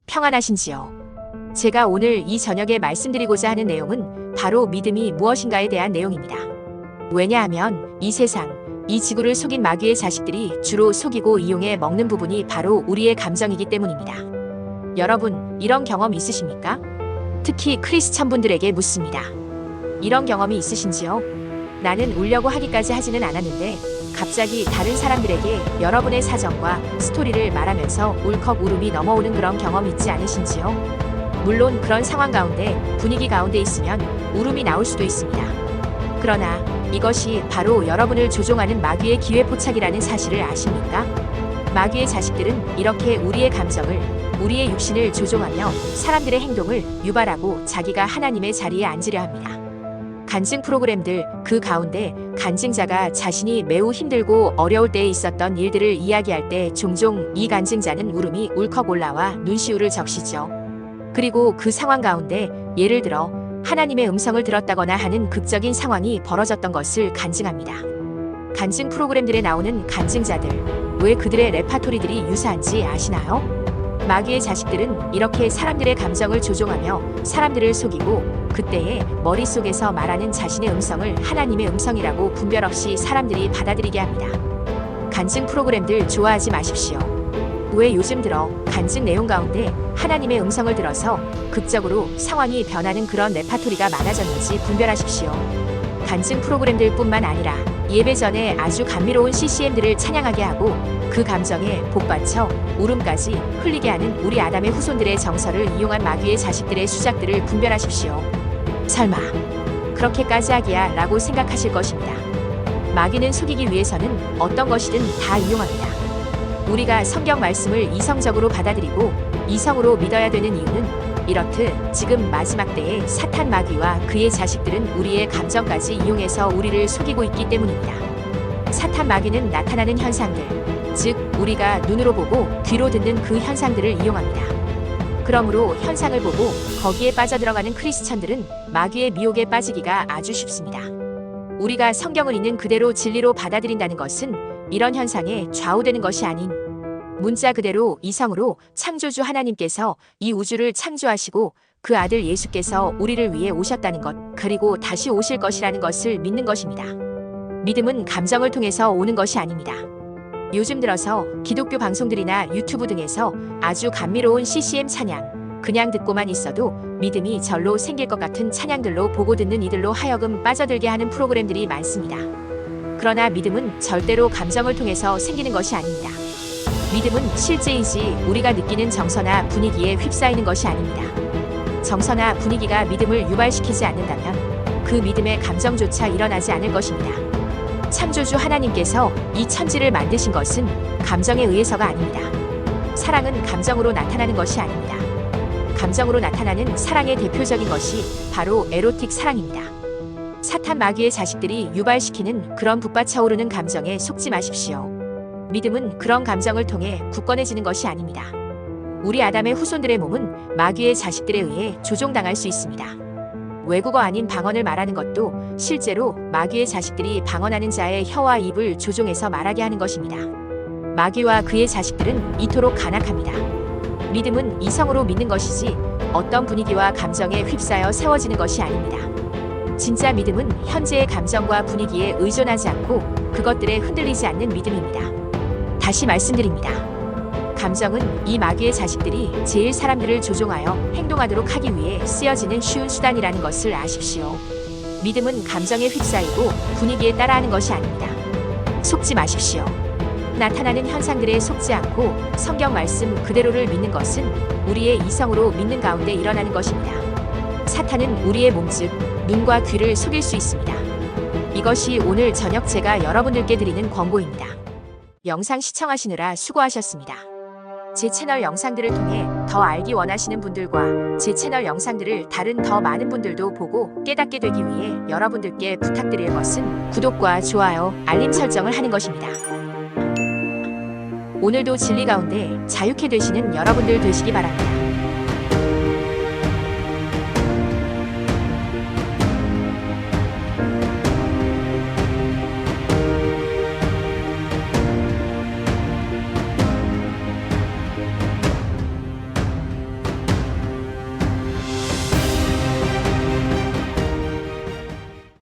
평안하신지요? 제가 오늘 이 저녁에 말씀드리고자 하는 내용은 바로 믿음이 무엇인가에 대한 내용입니다. 왜냐하면 이 세상, 이 지구를 속인 마귀의 자식들이 주로 속이고 이용해 먹는 부분이 바로 우리의 감정이기 때문입니다. 여러분, 이런 경험 있으십니까? 특히 크리스천 분들에게 묻습니다. 이런 경험이 있으신지요? 나는 울려고 하기까지 하지는 않았는데 갑자기 다른 사람들에게 여러분의 사정과 스토리를 말하면서 울컥 울음이 넘어오는 그런 경험 있지 않으신지요? 물론 그런 상황 가운데 분위기 가운데 있으면 울음이 나올 수도 있습니다. 그러나 이것이 바로 여러분을 조종하는 마귀의 기회포착이라는 사실을 아십니까? 마귀의 자식들은 이렇게 우리의 감정을, 우리의 육신을 조종하며 사람들의 행동을 유발하고 자기가 하나님의 자리에 앉으려 합니다. 간증 프로그램들, 그 가운데 간증자가 자신이 매우 힘들고 어려울 때에 있었던 일들을 이야기할 때 종종 이 간증자는 울음이 울컥 올라와 눈시울을 적시죠. 그리고 그 상황 가운데 예를 들어 하나님의 음성을 들었다거나 하는 극적인 상황이 벌어졌던 것을 간증합니다. 간증 프로그램들에 나오는 간증자들, 왜 그들의 레파토리들이 유사한지 아시나요? 마귀의 자식들은 이렇게 사람들의 감정을 조종하며 사람들을 속이고 그때에 머릿속에서 말하는 자신의 음성을 하나님의 음성이라고 분별 없이 사람들이 받아들이게 합니다. 간증 프로그램들 좋아하지 마십시오. 왜 요즘 들어 간증 내용 가운데 하나님의 음성을 들어서 극적으로 상황이 변하는 그런 레파토리가 많아졌는지 분별하십시오. 간증 프로그램들 뿐만 아니라 예배 전에 아주 감미로운 CCM들을 찬양하게 하고 그 감정에 복받쳐 울음까지 흘리게 하는 우리 아담의 후손들의 정서를 이용한 마귀의 자식들의 수작들을 분별하십시오. 설마 그렇게까지 하기야 라고 생각하실 것입니다. 마귀는 속이기 위해서는 어떤 것이든 다 이용합니다. 우리가 성경 말씀을 이성적으로 받아들이고 이성으로 믿어야 되는 이유는 이렇듯 지금 마지막 때에 사탄 마귀와 그의 자식들은 우리의 감정까지 이용해서 우리를 속이고 있기 때문입니다. 사탄 마귀는 나타나는 현상들, 즉 우리가 눈으로 보고 귀로 듣는 그 현상들을 이용합니다. 그러므로 현상을 보고 거기에 빠져들어가는 크리스천들은 마귀의 미혹에 빠지기가 아주 쉽습니다. 우리가 성경을 있는 그대로 진리로 받아들인다는 것은 이런 현상에 좌우되는 것이 아닌 문자 그대로 이성으로 창조주 하나님께서 이 우주를 창조하시고 그 아들 예수께서 우리를 위해 오셨다는 것, 그리고 다시 오실 것이라는 것을 믿는 것입니다. 믿음은 감정을 통해서 오는 것이 아닙니다. 요즘 들어서 기독교 방송들이나 유튜브 등에서 아주 감미로운 CCM 찬양, 그냥 듣고만 있어도 믿음이 절로 생길 것 같은 찬양들로 보고 듣는 이들로 하여금 빠져들게 하는 프로그램들이 많습니다. 그러나 믿음은 절대로 감정을 통해서 생기는 것이 아닙니다. 믿음은 실제이지 우리가 느끼는 정서나 분위기에 휩싸이는 것이 아닙니다. 정서나 분위기가 믿음을 유발시키지 않는다면 그 믿음의 감정조차 일어나지 않을 것입니다. 창조주 하나님께서 이 천지를 만드신 것은 감정에 의해서가 아닙니다. 사랑은 감정으로 나타나는 것이 아닙니다. 감정으로 나타나는 사랑의 대표적인 것이 바로 에로틱 사랑입니다. 사탄 마귀의 자식들이 유발시키는 그런 북받쳐오르는 감정에 속지 마십시오. 믿음은 그런 감정을 통해 굳건해지는 것이 아닙니다. 우리 아담의 후손들의 몸은 마귀의 자식들에 의해 조종당할 수 있습니다. 외국어 아닌 방언을 말하는 것도 실제로 마귀의 자식들이 방언하는 자의 혀와 입을 조종해서 말하게 하는 것입니다. 마귀와 그의 자식들은 이토록 간악합니다. 믿음은 이성으로 믿는 것이지 어떤 분위기와 감정에 휩싸여 세워지는 것이 아닙니다. 진짜 믿음은 현재의 감정과 분위기에 의존하지 않고 그것들에 흔들리지 않는 믿음입니다. 다시 말씀드립니다. 감정은 이 마귀의 자식들이 제일 사람들을 조종하여 행동하도록 하기 위해 쓰여지는 쉬운 수단이라는 것을 아십시오. 믿음은 감정에 휩싸이고 분위기에 따라하는 것이 아닙니다. 속지 마십시오. 나타나는 현상들에 속지 않고 성경 말씀 그대로를 믿는 것은 우리의 이성으로 믿는 가운데 일어나는 것입니다. 사탄은 우리의 몸 즉 눈과 귀를 속일 수 있습니다. 이것이 오늘 저녁 제가 여러분들께 드리는 권고입니다. 영상 시청하시느라 수고하셨습니다. 제 채널 영상들을 통해 더 알기 원하시는 분들과 제 채널 영상들을 다른 더 많은 분들도 보고 깨닫게 되기 위해 여러분들께 부탁드릴 것은 구독과 좋아요, 알림 설정을 하는 것입니다. 오늘도 진리 가운데 자유케 되시는 여러분들 되시기 바랍니다.